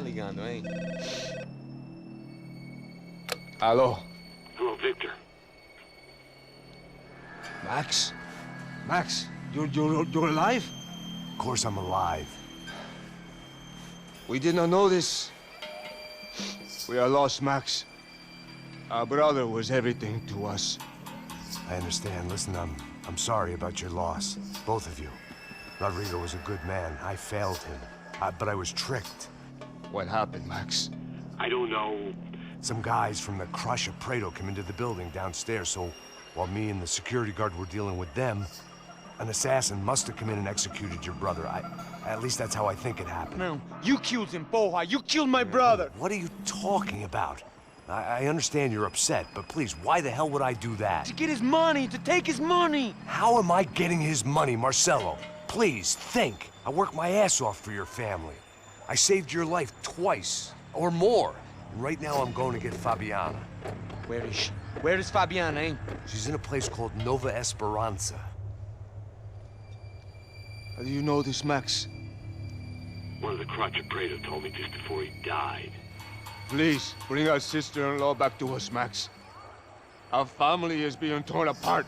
ligando, hein? Alô? Hello, Victor. Max? Max, you're alive? Of course I'm alive. We did not know this. We are lost, Max. Our brother was everything to us. I understand. Listen, I'm sorry about your loss. Both of you. Rodrigo was a good man. I failed him. But I was tricked. What happened, Max? I don't know. Some guys from the Crush of Prado came into the building downstairs, so while me and the security guard were dealing with them, an assassin must have come in and executed your brother. At least that's how I think it happened. No, you killed him, porra. You killed my brother. What are you talking about? I understand you're upset, but please, why the hell would I do that? To get his money, to take his money. How am I getting his money, Marcelo? Please, think. I worked my ass off for your family. I saved your life twice, or more. And right now I'm going to get Fabiana. Where is she? Where is Fabiana, eh? She's in a place called Nova Esperanza. How do you know this, Max? One of the Crotch of Prado told me just before he died. Please, bring our sister-in-law back to us, Max. Our family is being torn apart.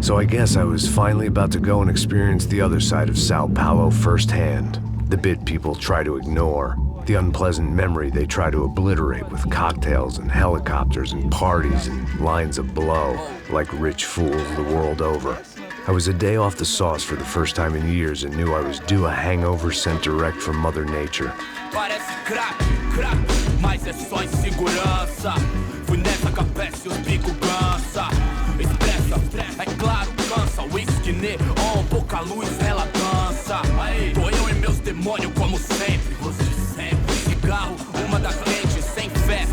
So I guess I was finally about to go and experience the other side of Sao Paulo firsthand. The bit people try to ignore. The unpleasant memory they try to obliterate with cocktails and helicopters and parties and lines of blow, like rich fools the world over. I was a day off the sauce for the first time in years and knew I was due a hangover sent direct from Mother Nature. Parece crack, mas é só insegurança. Fui nessa capeste, os bico cansa. Expressa, é claro, cansa. Whisky, neon, pouca luz, ela dança. Tô eu e meus demônios como sempre. Você sempre. Cigarro, uma das quentes, sem fé.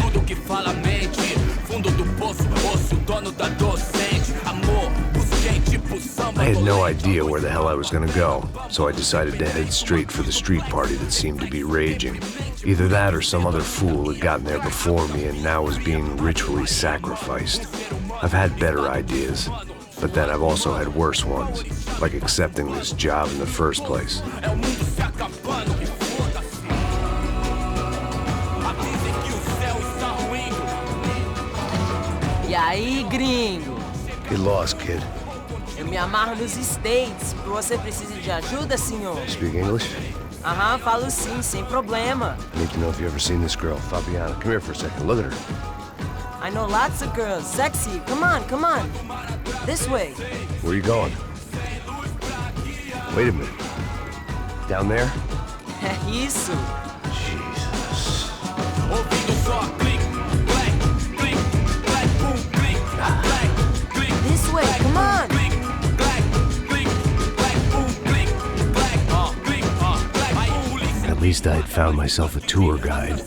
Tudo que fala mente. Fundo do poço, osso, dono da docente. Amor, busquei tipo samba. I had no idea where the hell I was gonna go, so I decided to head straight for the street party that seemed to be raging. Either that or some other fool had gotten there before me and now was being ritually sacrificed. I've had better ideas, but then I've also had worse ones, like accepting this job in the first place. E aí, gringo? Get lost, kid. Eu me amarro nos States. Você precisa de ajuda, senhor? Speak English? Aham, falo sim, sem problema. I need to know if you've ever seen this girl, Fabiana. Come here for a second. Look at her. I know lots of girls. Sexy. Come on, come on. This way. Where are you going? Wait a minute. Down there? Isso. Jesus. This way, come on. At least I had found myself a tour guide.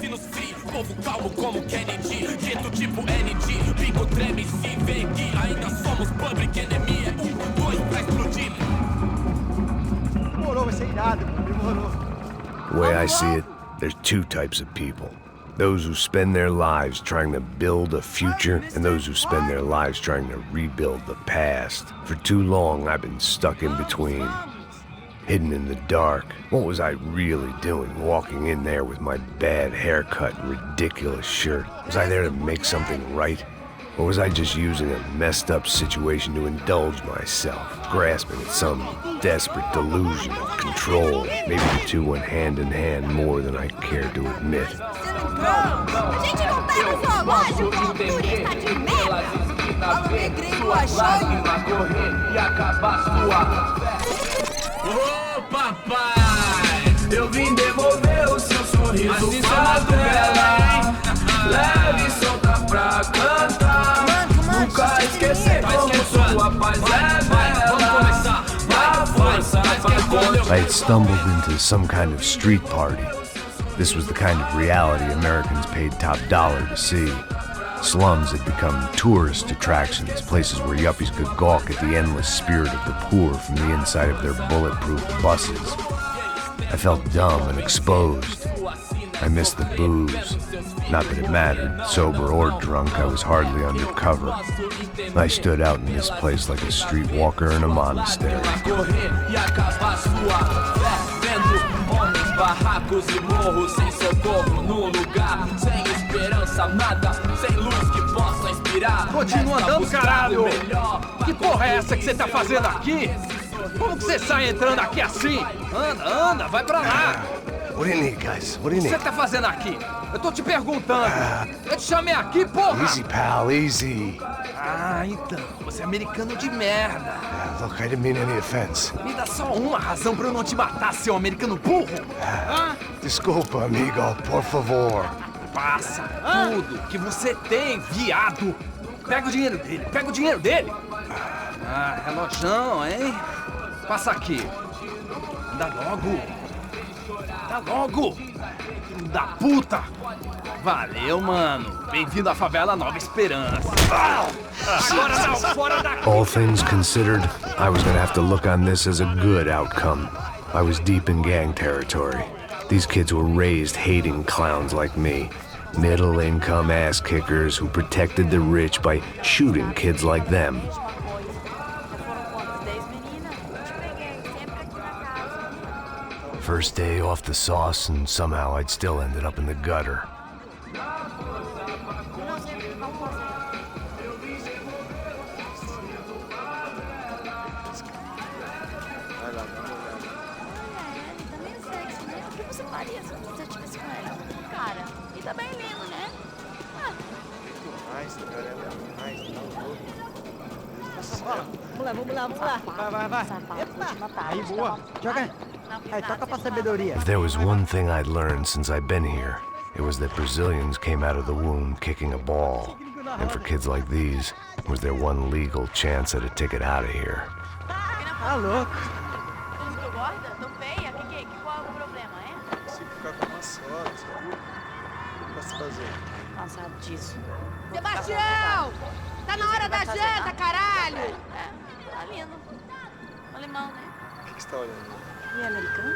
The way I see it, there's two types of people. Those who spend their lives trying to build a future, and those who spend their lives trying to rebuild the past. For too long, I've been stuck in between. Hidden in the dark. What was I really doing walking in there with my bad haircut and ridiculous shirt? Was I there to make something right? Or was I just using a messed up situation to indulge myself, grasping at some desperate delusion of control? Maybe the two went hand in hand more than I cared to admit. A gente não tá no zoológico, turista de merda. Fala meu gringo, achou? Ô papai, eu vim devolver o seu sorriso favela. Leve e solta pra cantar. Nunca esquecer como sua paz é bela. Na força pra continuar. I had stumbled into some kind of street party. This was the kind of reality Americans paid top dollar to see. Slums had become tourist attractions, places where yuppies could gawk at the endless spirit of the poor from the inside of their bulletproof buses. I felt dumb and exposed. I missed the booze. Not that it mattered. Sober or drunk, I was hardly undercover. I stood out in this place like a streetwalker in a monastery. Barracos e morros sem socorro no lugar, sem esperança, nada, sem luz que possa inspirar. Continua andando, caralho! Que porra é essa que você tá fazendo aqui? Como que você sai entrando aqui assim? Anda, vai pra lá! What do you need, guys? What do you O que need? você tá fazendo aqui? Eu tô te perguntando. Eu te chamei aqui, porra! Easy, pal, easy. Ah, então, você é americano de merda. Look, I didn't mean any offense. Me dá só uma razão pra eu não te matar, seu americano burro. Desculpa, amigo, por favor. Passa tudo que você tem, viado. Pega o dinheiro dele, Ah, relojão, hein? Passa aqui. Anda logo. Filho da puta. Valeu, mano. Bem-vindo à favela Nova Esperança. Agora não, fora daqui. All things considered, I was gonna have to look on this as a good outcome. I was deep in gang territory. These kids were raised hating clowns like me. Middle-income ass-kickers who protected the rich by shooting kids like them. First day off the sauce, and somehow I'd still ended up in the gutter. Vamos lá. Vai. Epa! Aí, boa. Joga. Aí, toca pra sabedoria. If there was one thing I'd learned since I've been here, it was that Brazilians came out of the womb kicking a ball. And for kids like these, was their one legal chance at a ticket out of here. Tá louco. Tô gorda? Tô feia? Qual é o problema, é? Consigo ficar com uma só, viu? O que posso fazer? Cansado disso. Sebastião! Tá na hora da janta, caralho! Tá lindo. Alemão, né? O que você tá olhando? E americano?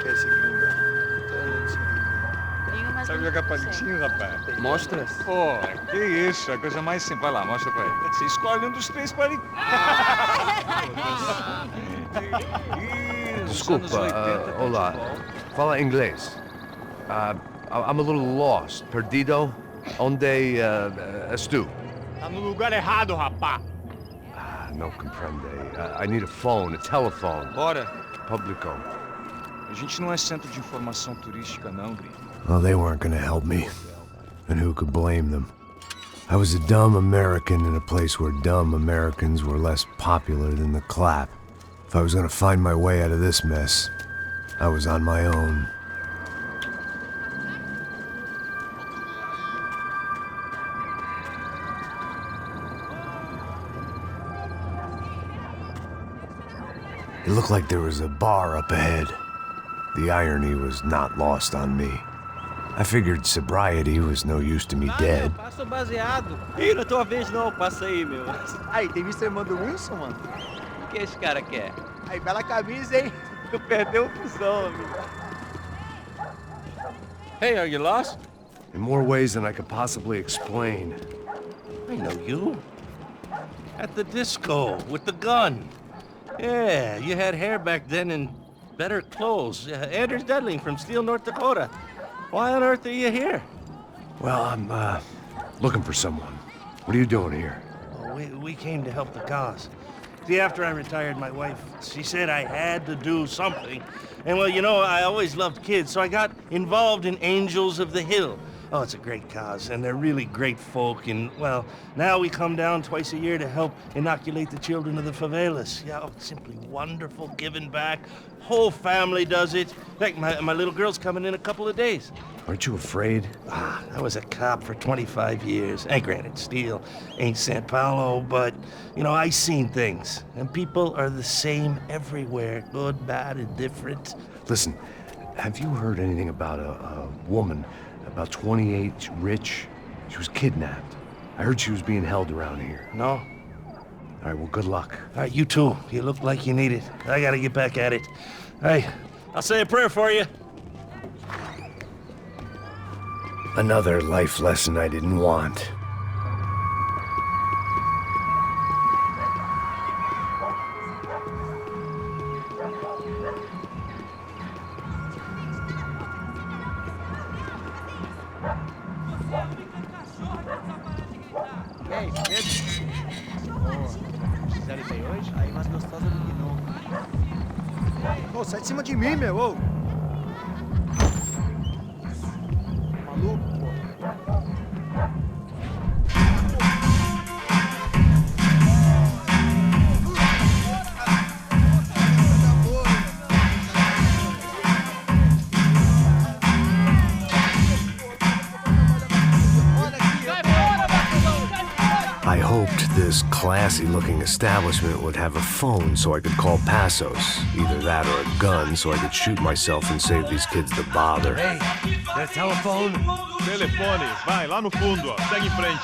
Que é esse gringo? Tô olhando esse gringo. Gringo, mas Sabe jogar palitinho, rapaz? Mostra. Pô, que isso, a coisa mais simples. Vai lá, mostra pra ele. Você escolhe um dos três palitinhos. Desculpa, olá. Fala inglês. I'm a little lost. Perdido? Onde estou? Tá no lugar errado, rapá. No comprende. I need a phone, a telephone. Bora. Publico. A gente não é centro de informação turística, não, gringo. Well, they weren't gonna help me. And who could blame them? I was a dumb American in a place where dumb Americans were less popular than the clap. If I was gonna find my way out of this mess, I was on my own. It looked like there was a bar up ahead. The irony was not lost on me. I figured sobriety was no use to me dead. Passa o baseado. Ih, não é tua vez não, passa aí, meu. Aí, tem visto a irmã do Wilson, mano? O que esse cara quer? Aí, bela camisa, hein? Tu perdeu o fusão, amigo. Hey, are you lost? In more ways than I could possibly explain. I know you. At the disco, with the gun. Yeah, you had hair back then and better clothes. Anders Dudling from Steele, North Dakota. Why on earth are you here? Well, I'm, looking for someone. What are you doing here? Well, we came to help the cause. See, after I retired, my wife, she said I had to do something. And well, you know, I always loved kids, so I got involved in Angels of the Hill. Oh, it's a great cause, and they're really great folk, and, well, now we come down twice a year to help inoculate the children of the favelas. Yeah, oh, simply wonderful, giving back. Whole family does it. In fact, my little girl's coming in a couple of days. Aren't you afraid? I was a cop for 25 years. And granted, Steele ain't San Paulo, but, you know, I seen things. And people are the same everywhere, good, bad, and different. Listen, have you heard anything about a woman, about 28, rich? She was kidnapped. I heard she was being held around here. No? All right, well, good luck. All right, you too. You look like you need it. I gotta get back at it. Hey, I'll say a prayer for you. Another life lesson I didn't want. E aí, Pedro? Fizeram isso aí hoje? Aí, mais gostosa do que nunca. Ô, sai de cima de mim, meu, ô! Maluco, pô. I hoped this classy-looking establishment would have a phone so I could call Passos. Either that or a gun so I could shoot myself and save these kids the bother. Hey, got a telephone? Telefone, vai, lá no fundo, ó. Segue em frente.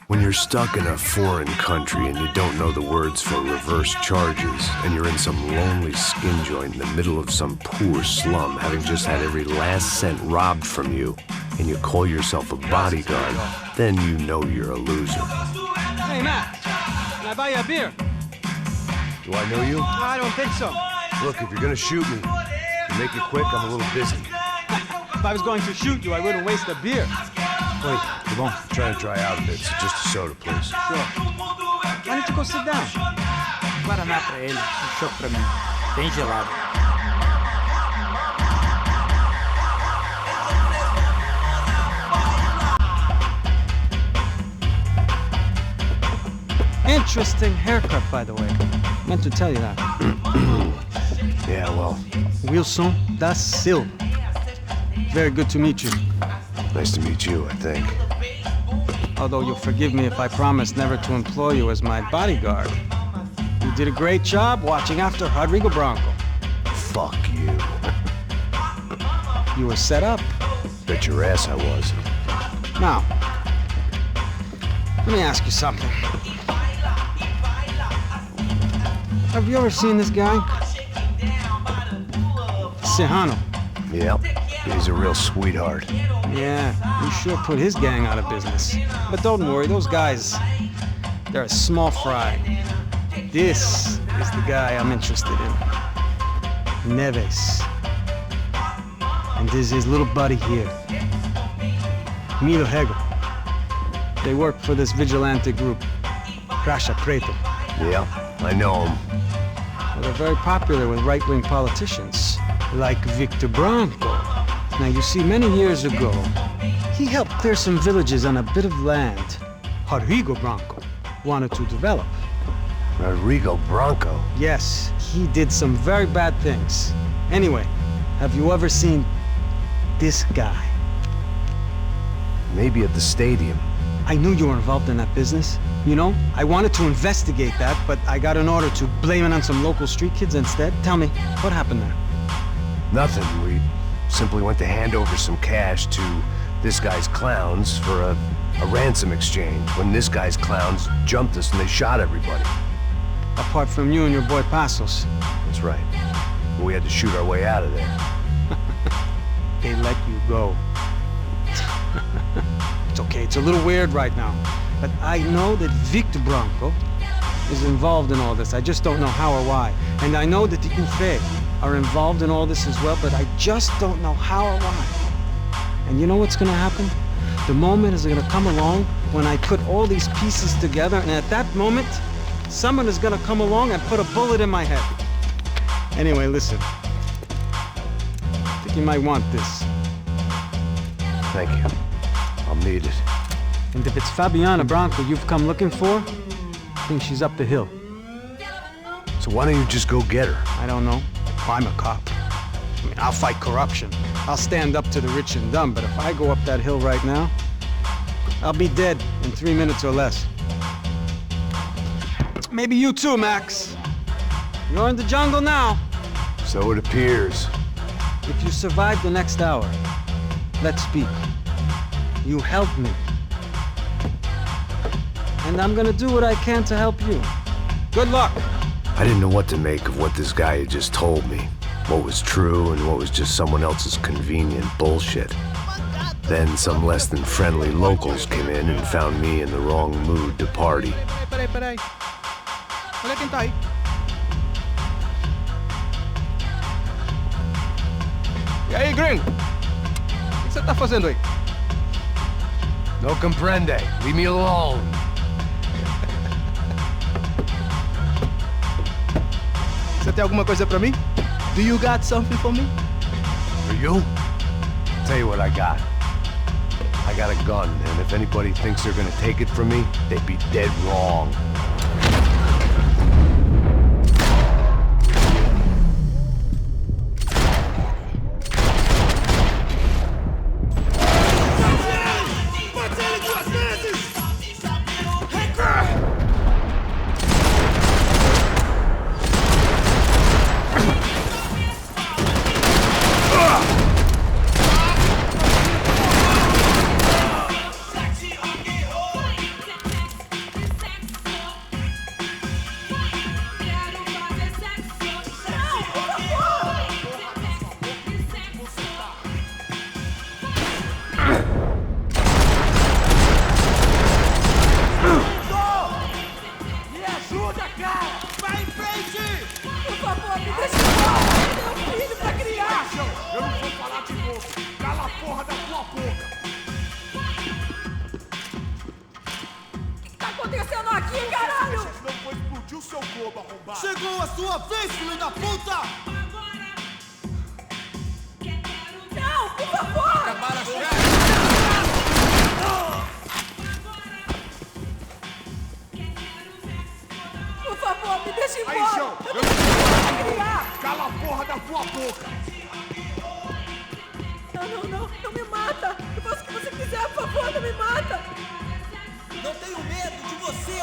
When you're stuck in a foreign country and you don't know the words for reverse charges, and you're in some lonely skin joint in the middle of some poor slum, having just had every last cent robbed from you, and you call yourself a bodyguard, then you know you're a loser. Hey, Matt, can I buy you a beer? Do I know you? I don't think so. Look, if you're gonna shoot me, you make it quick, I'm a little busy. If I was going to shoot you, I wouldn't waste a beer. Wait, come on. I'm trying to dry out a bit, so just a soda, please. Sure. Why don't you go sit down? Guaraná pra ele, chopp pra mim. Bem gelado. Interesting haircut, by the way. Meant to tell you that. Yeah, well, Wilson da Silva. Very good to meet you. nice to meet you, I think. Although you'll forgive me if I promise never to employ you as my bodyguard. You did a great job watching after Rodrigo Bronco. Fuck you. You were set up. Bet your ass I was. Now, let me ask you something. Have you ever seen this guy? Serrano. Yep, he's a real sweetheart. Yeah, you sure put his gang out of business. But don't worry, those guys, they're a small fry. This is the guy I'm interested in. Neves. And this is his little buddy here. Milo Hegel. They work for this vigilante group, Caixa Preta. Yep, I know him. Well, they're very popular with right-wing politicians, like Victor Bronco. Now, you see, many years ago, he helped clear some villages on a bit of land Rodrigo Bronco wanted to develop. Rodrigo Bronco? Yes, he did some very bad things. Anyway, have you ever seen this guy? Maybe at the stadium. I knew you were involved in that business. You know, I wanted to investigate that, but I got an order to blame it on some local street kids instead. Tell me, what happened there? Nothing. We simply went to hand over some cash to this guy's clowns for a ransom exchange when this guy's clowns jumped us and they shot everybody. Apart from you and your boy Passos. That's right. We had to shoot our way out of there. They let you go. It's okay, it's a little weird right now. But I know that Victor Bronco is involved in all this. I just don't know how or why. And I know that the UFE are involved in all this as well, but I just don't know how or why. And you know what's gonna happen? The moment is gonna come along when I put all these pieces together, and at that moment, someone is gonna come along and put a bullet in my head. Anyway, listen. I think you might want this. Thank you. I'll need it. And if it's Fabiana Bronco you've come looking for, I think she's up the hill. So why don't you just go get her? I don't know. I'm a cop. I mean, I'll fight corruption. I'll stand up to the rich and dumb, but if I go up that hill right now, I'll be dead in 3 minutes or less. Maybe you too, Max. You're in the jungle now. So it appears. If you survive the next hour, let's speak. You help me. And I'm gonna do what I can to help you. Good luck. I didn't know what to make of what this guy had just told me. what was true and what was just someone else's convenient bullshit. Then some less than friendly locals came in and found me in the wrong mood to party. Peraí. Olha quem tá aí. E aí, gringo? O que você tá fazendo aí? No comprende. Leave me alone. Você tem alguma coisa pra mim? Do you got something for me? For you? Tell you what I got. I got a gun, and if anybody thinks they're gonna take it from me, they'd be dead wrong. Chegou a sua vez, filho da puta! Não, por favor! Acabar as Por favor, me deixe embora! Aí, João! Eu não vou criar! Cala a porra da tua boca! Não me mata! Eu faço o que você quiser, por favor, não me mata! Não tenho medo de você!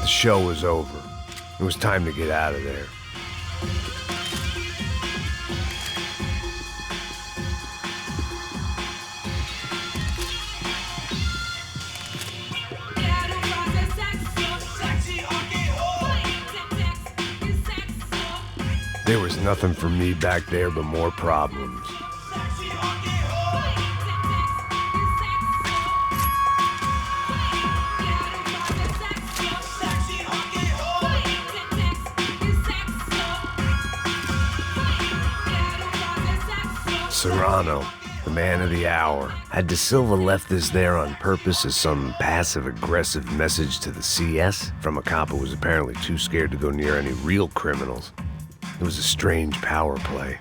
The show was over. It was time to get out of there. There was nothing for me back there but more problems. Serrano, the man of the hour. Had De Silva left this there on purpose as some passive-aggressive message to the CS from a cop who was apparently too scared to go near any real criminals? It was a strange power play.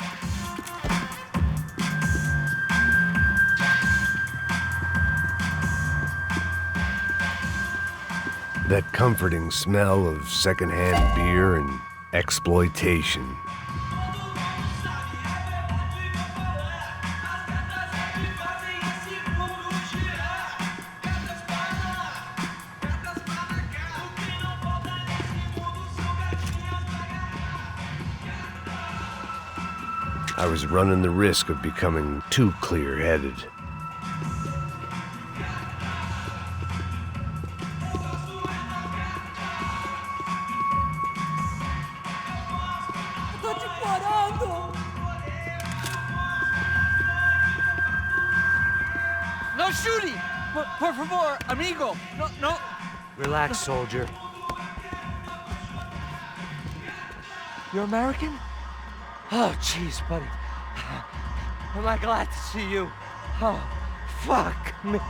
That comforting smell of secondhand beer and exploitation. I was running the risk of becoming too clear-headed. Tô te implorando! No shooting! Por favor, amigo! No! Relax, soldier. You're American? Oh, jeez, buddy. Am I glad to see you? Oh, fuck me.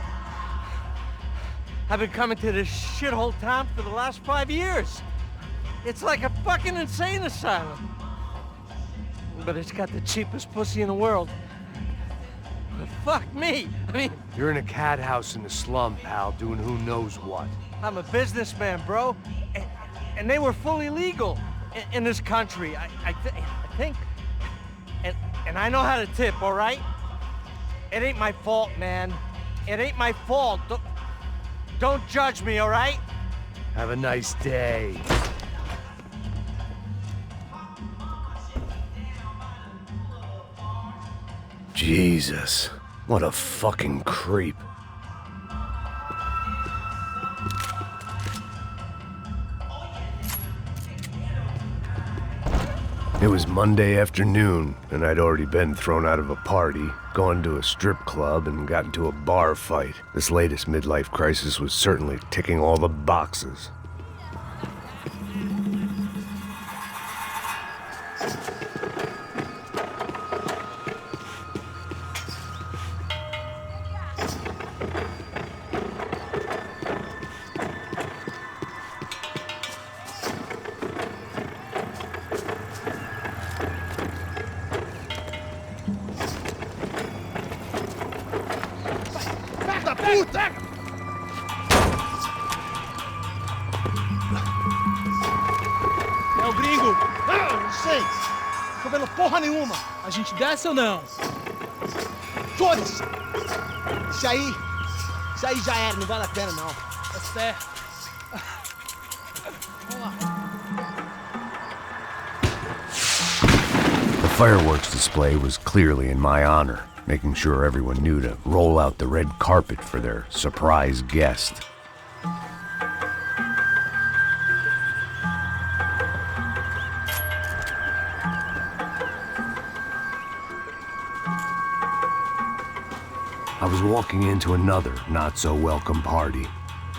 I've been coming to this shithole town for the last 5 years. It's like a fucking insane asylum. But it's got the cheapest pussy in the world. But fuck me. I mean... You're in a cat house in the slum, pal, doing who knows what. I'm a businessman, bro. And they were fully legal in this country. I think... And I know how to tip, all right? It ain't my fault, man. It ain't my fault. Don't judge me, all right? Have a nice day. Jesus, what a fucking creep. It was Monday afternoon, and I'd already been thrown out of a party, gone to a strip club, and got into a bar fight. This latest midlife crisis was certainly ticking all the boxes. É o gringo! Não sei! Tô vendo porra nenhuma! A gente desce ou não? Foda-se! Isso aí já era, não vale a pena não. É certo. Vamos lá. The fireworks display was clearly in my honor, making sure everyone knew to roll out the red carpet for their surprise guest. I was walking into another not-so-welcome party.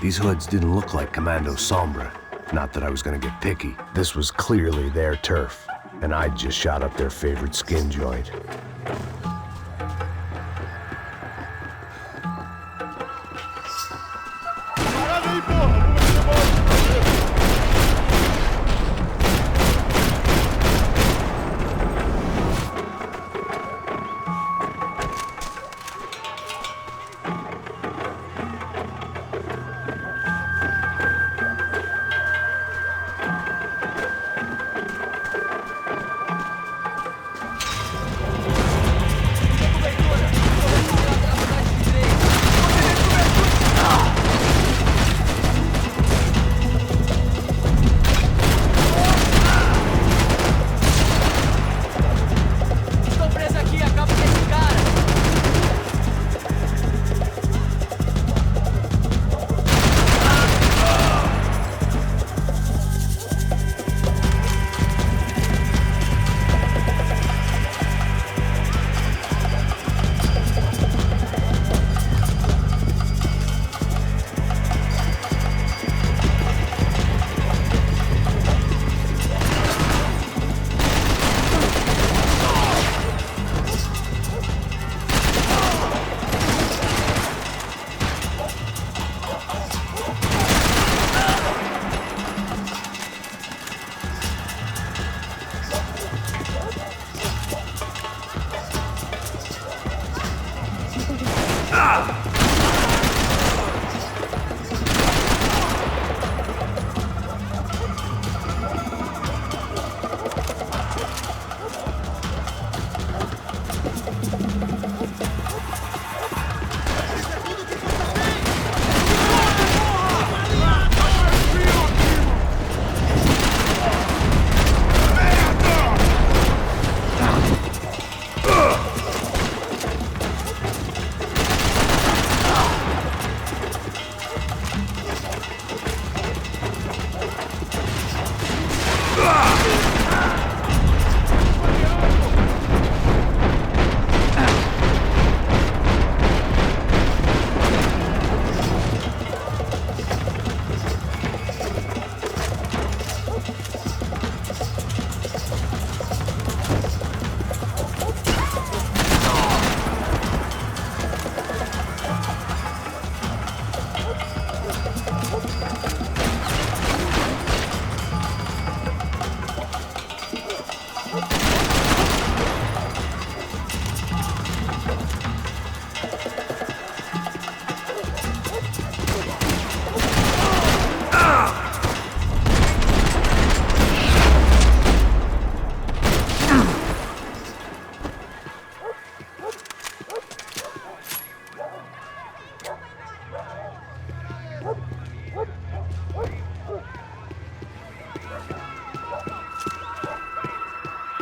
These hoods didn't look like Commando Sombra. Not that I was gonna get picky. This was clearly their turf, and I'd just shot up their favorite skin joint.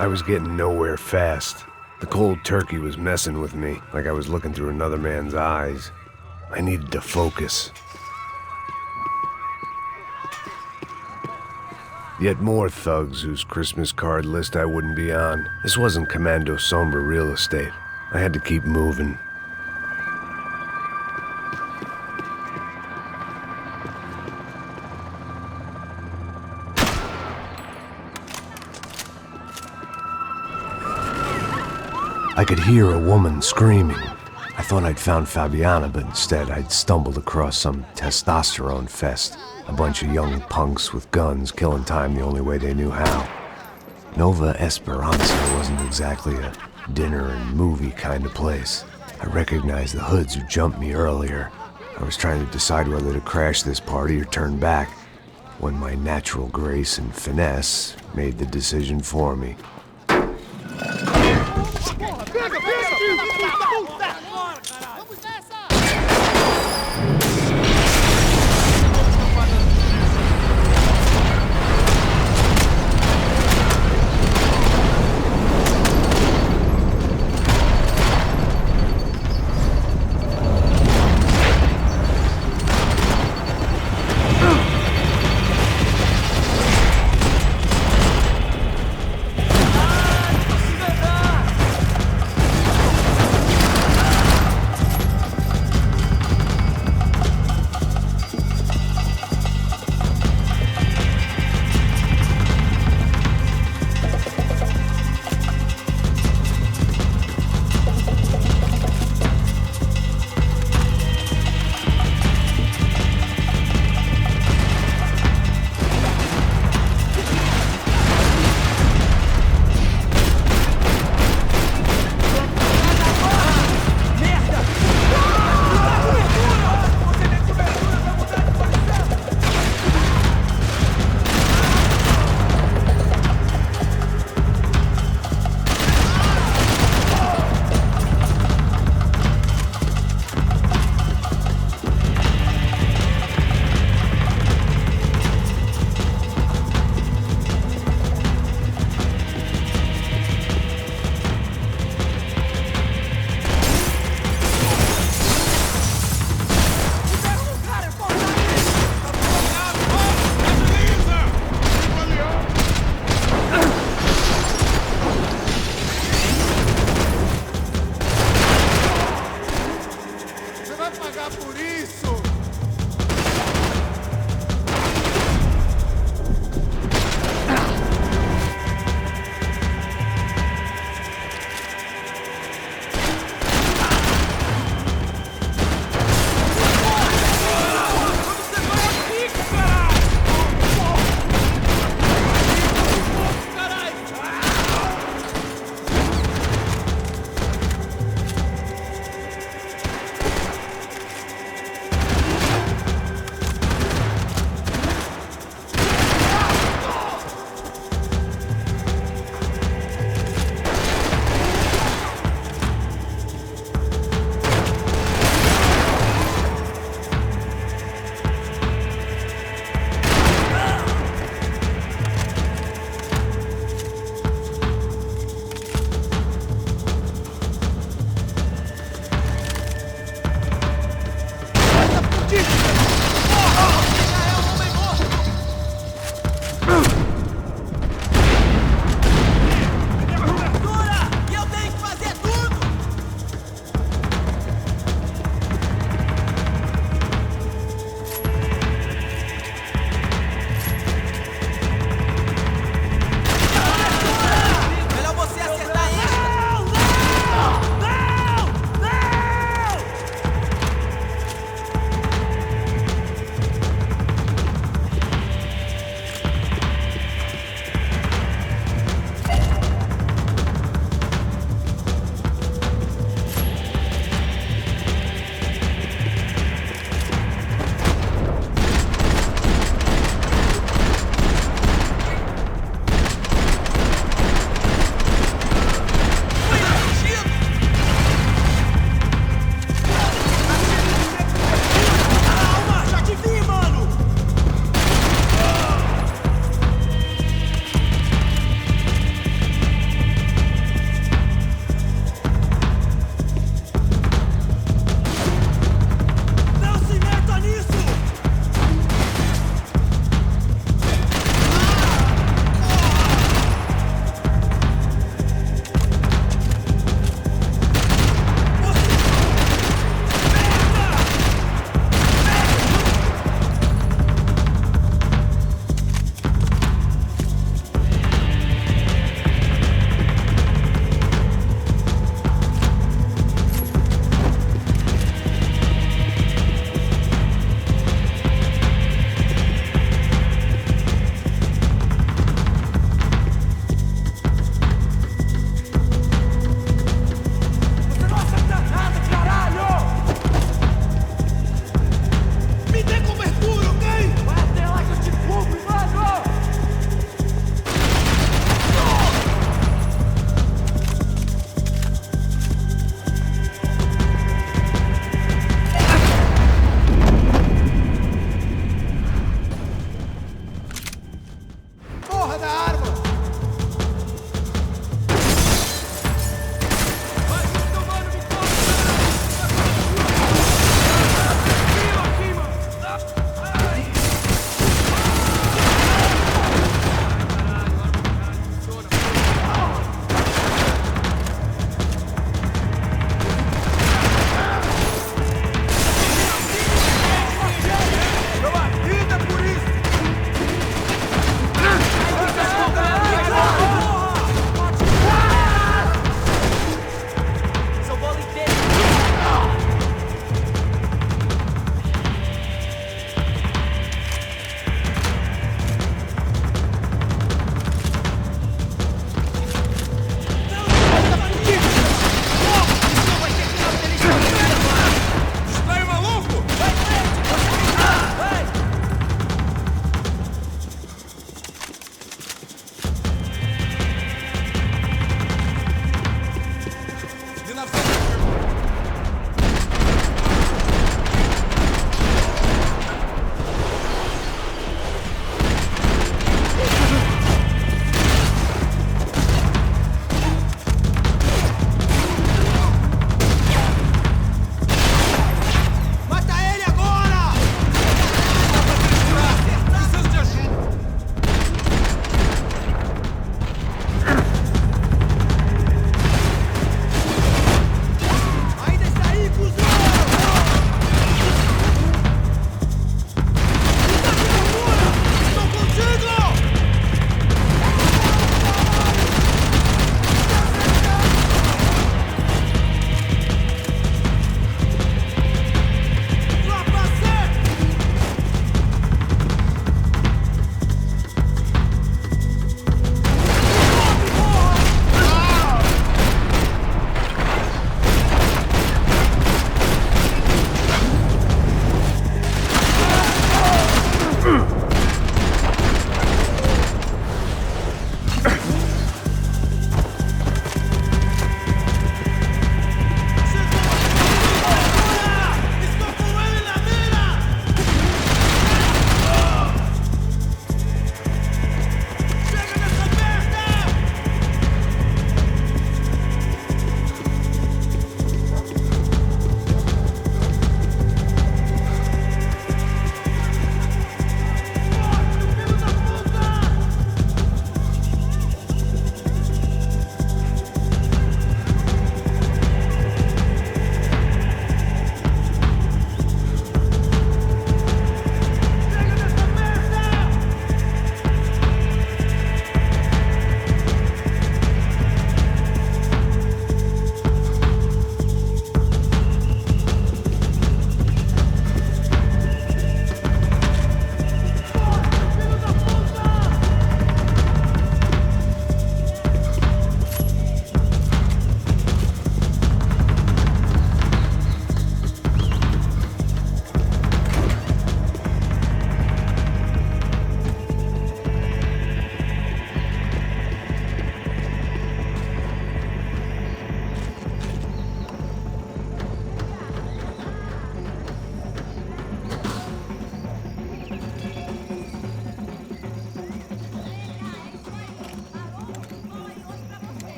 I was getting nowhere fast. The cold turkey was messing with me, like I was looking through another man's eyes. I needed to focus. Yet more thugs whose Christmas card list I wouldn't be on. This wasn't Commando Sombra real estate. I had to keep moving. I could hear a woman screaming. I thought I'd found Fabiana, but instead I'd stumbled across some testosterone fest. A bunch of young punks with guns killing time the only way they knew how. Nova Esperanza wasn't exactly a dinner and movie kind of place. I recognized the hoods who jumped me earlier. I was trying to decide whether to crash this party or turn back, when my natural grace and finesse made the decision for me.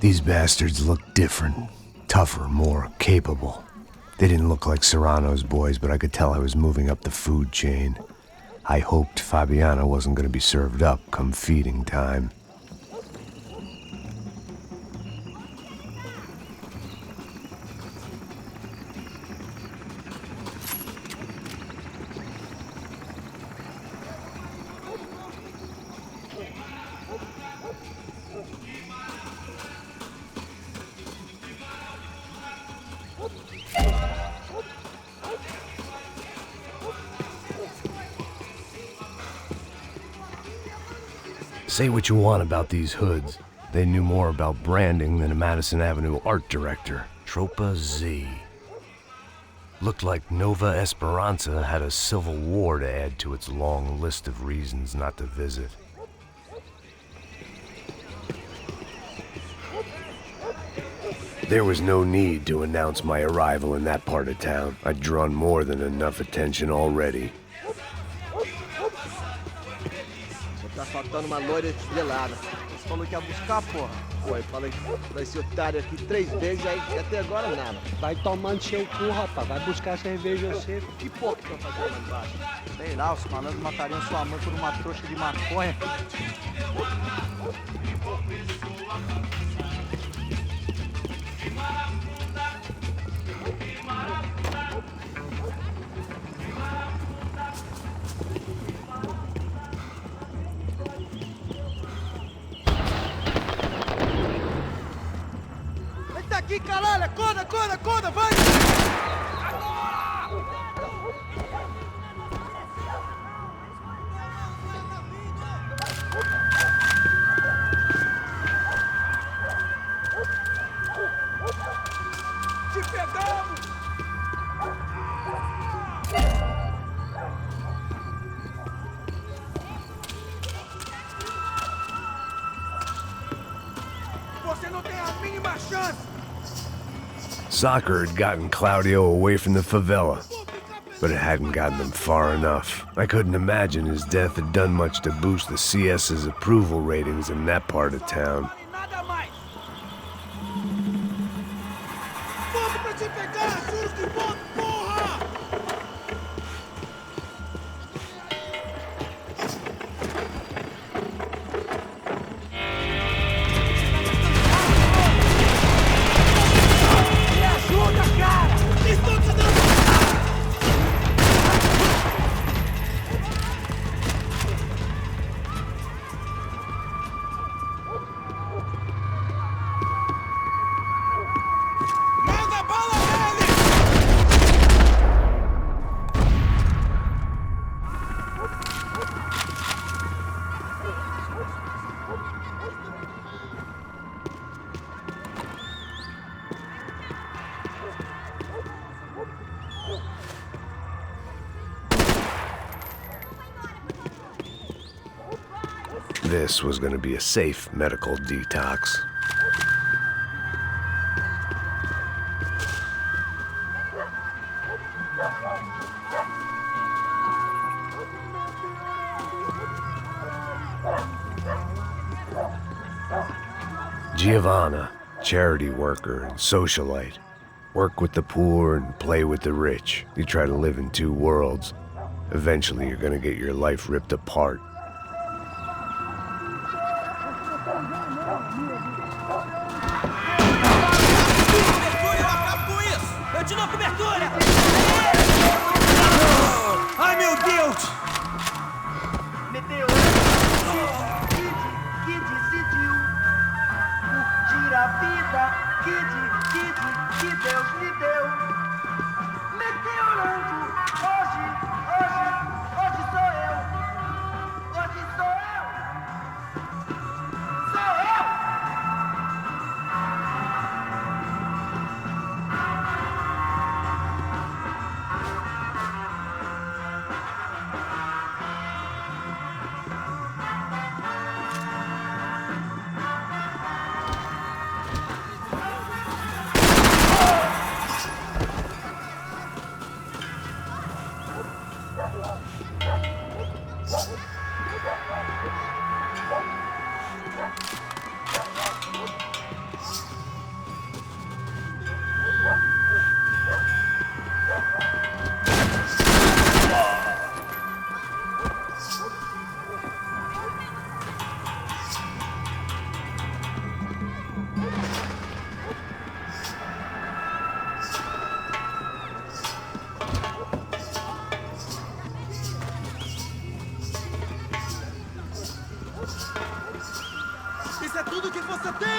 These bastards looked different, tougher, more capable. They didn't look like Serrano's boys, but I could tell I was moving up the food chain. I hoped Fabiana wasn't going to be served up come feeding time. Say what you want about these hoods. They knew more about branding than a Madison Avenue art director. Tropa Z. Looked like Nova Esperanza had a civil war to add to its long list of reasons not to visit. There was no need to announce my arrival in that part of town. I'd drawn more than enough attention already. Tá faltando uma loira estrelada. Você falou que ia buscar, porra. Pô, eu falei pra esse otário aqui 3 vezes, aí até agora nada. Vai tomando seu cu, rapaz. Vai buscar cerveja você. Que porra que estão fazendo lá embaixo? Sei lá, os malandros matariam sua mãe por uma trouxa de maconha. Aqui, caralho! Acorda, acorda, acorda, vai! Te pegamos! Você não tem a mínima chance! Soccer had gotten Claudio away from the favela, but it hadn't gotten him far enough. I couldn't imagine his death had done much to boost the CS's approval ratings in that part of town. This was going to be a safe medical detox. Giovanna, charity worker and socialite. Work with the poor and play with the rich. You try to live in 2 worlds. Eventually you're gonna get your life ripped apart. Ai, meu Deus! Meteu que decidiu curtir a vida. Que Deus lhe deu. Meteorando, hoje sou eu. tudo que você tem!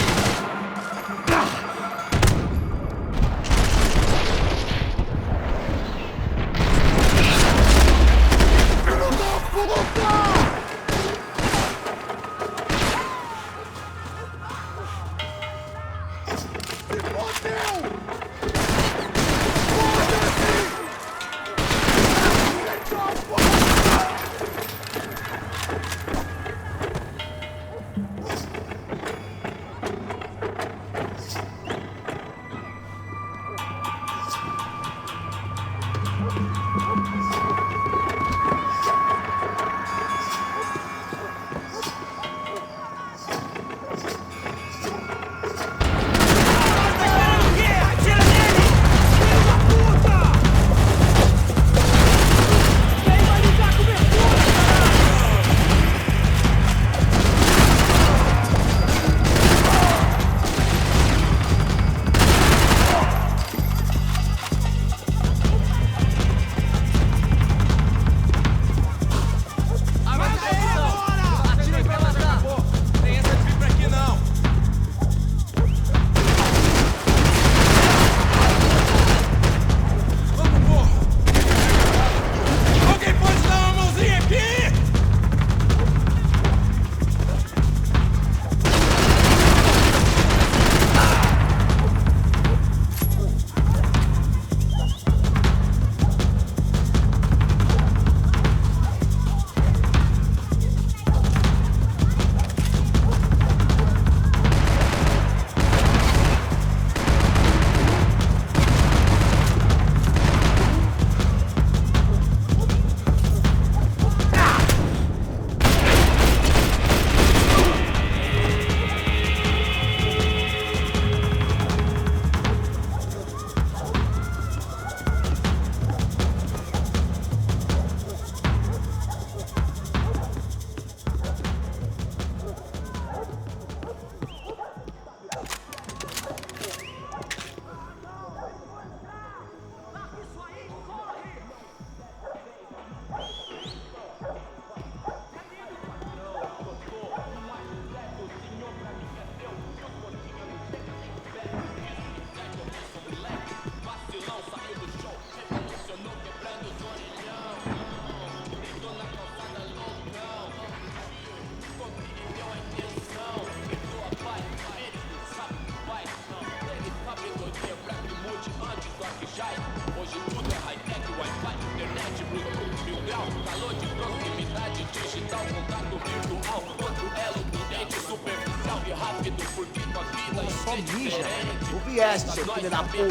Só mija. O viés, seu filho da puta.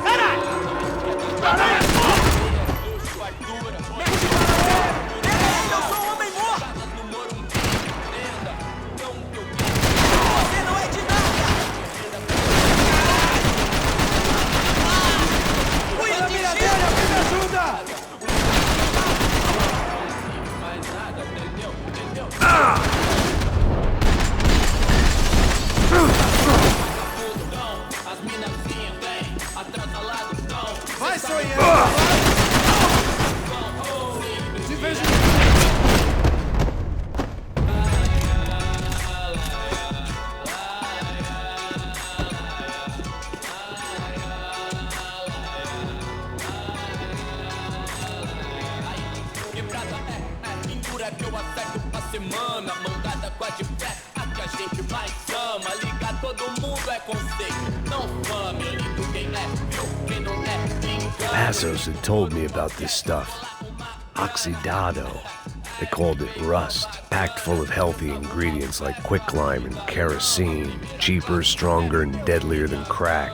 Caralho! Caralho! Eu sou um homem morto! Você não é de nada! Fui atingido! Alguém me ajuda! Vai, sonhando! Te vejo! Quebrada é pintura que eu acerto pra semana. Mandada com a de pé, a que a gente mais ama. Ligar todo mundo é conceito, não fama. Eu ligo quem é, viu? Quem não é, engana. Passos had told me about this stuff. Oxidado. They called it rust, packed full of healthy ingredients like quicklime and kerosene, cheaper, stronger, and deadlier than crack.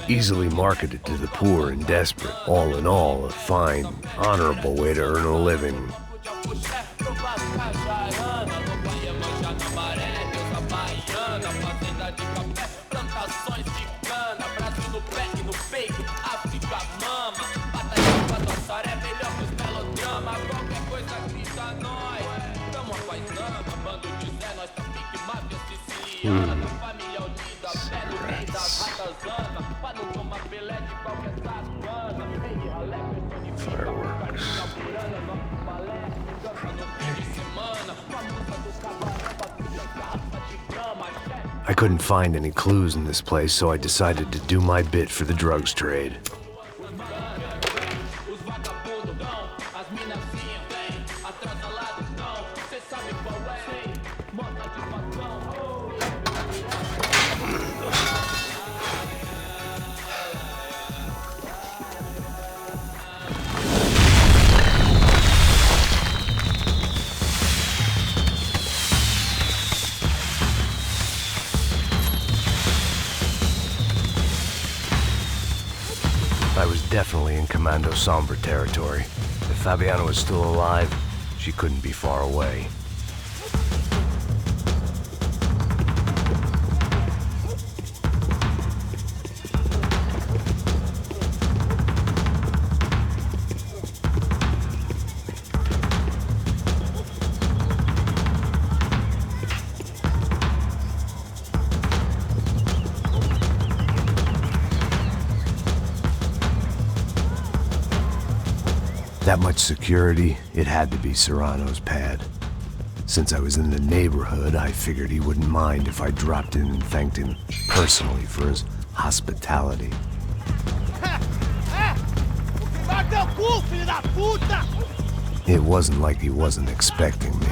Easily marketed to the poor and desperate. All in all, a fine, honorable way to earn a living. Fireworks. I couldn't find any clues in this place, so I decided to do my bit for the drugs trade. I was definitely in Commando Sombra territory. If Fabiana was still alive, she couldn't be far away. That much security, it had to be Serrano's pad. Since I was in the neighborhood, I figured he wouldn't mind if I dropped in and thanked him personally for his hospitality. It wasn't like he wasn't expecting me.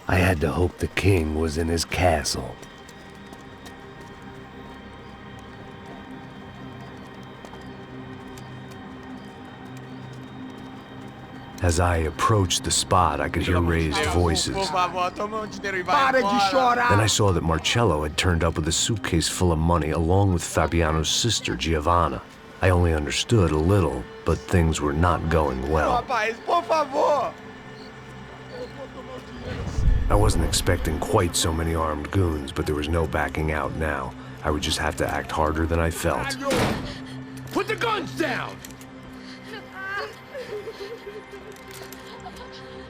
I had to hope the king was in his castle. As I approached the spot, I could hear raised voices. Then I saw that Marcello had turned up with a suitcase full of money along with Fabiano's sister, Giovanna. I only understood a little, but things were not going well. Rapaz, por favor! I wasn't expecting quite so many armed goons, but there was no backing out now. I would just have to act harder than I felt. Put the guns down!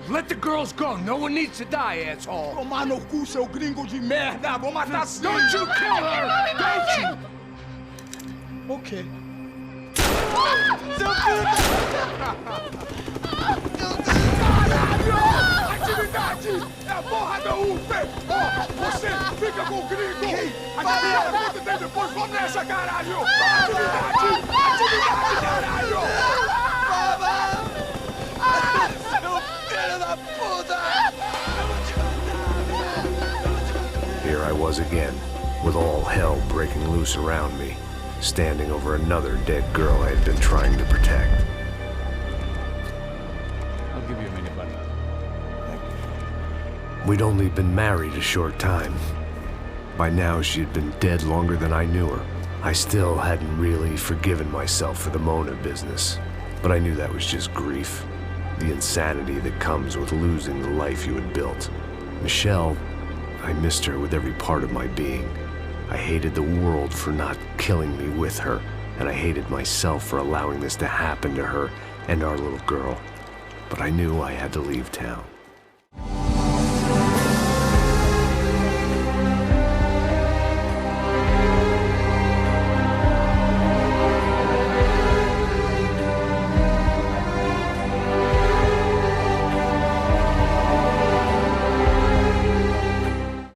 Let the girls go. No one needs to die, asshole. Tomar no cu, seu gringo de merda! Vou matar sim! Don't you kill her! Don't you! Ok. Caralho! Atividade! É a porra da UP! Você fica com o gringo! A galera conta tem depois, vamos nessa, caralho! Atividade! Atividade, caralho! Seu filho da puta! Here I was again, with all hell breaking loose around me, standing over another dead girl I had been trying to protect. I'll give you a mini button. We'd only been married a short time. By now, she had been dead longer than I knew her. I still hadn't really forgiven myself for the Mona business, but I knew that was just grief. The insanity that comes with losing the life you had built. Michelle, I missed her with every part of my being. I hated the world for not killing me with her, and I hated myself for allowing this to happen to her and our little girl. But I knew I had to leave town.